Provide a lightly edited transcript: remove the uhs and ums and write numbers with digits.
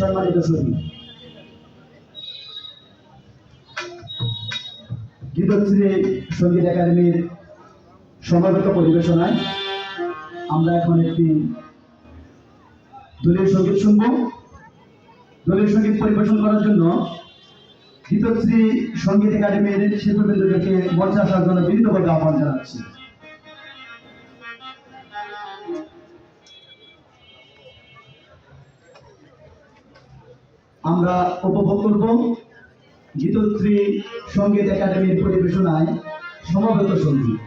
সম্মানিত সুধী, গীতশ্রী সঙ্গীত একাডেমির সমবেত পরিবেশনায় আমরা এখন একটি দলীয় সঙ্গীত শুনব। দলীয় সঙ্গীত পরিবেশন করার জন্য গীতশ্রী সঙ্গীত একাডেমির শিল্পীবৃন্দকে মঞ্চে আসার জন্য বিনীতভাবে আহ্বান জানাচ্ছি। আমরা উপভোগ করব গীতশ্রী সঙ্গীত একাডেমির পরিবেশনায় সমবেত সঙ্গীত।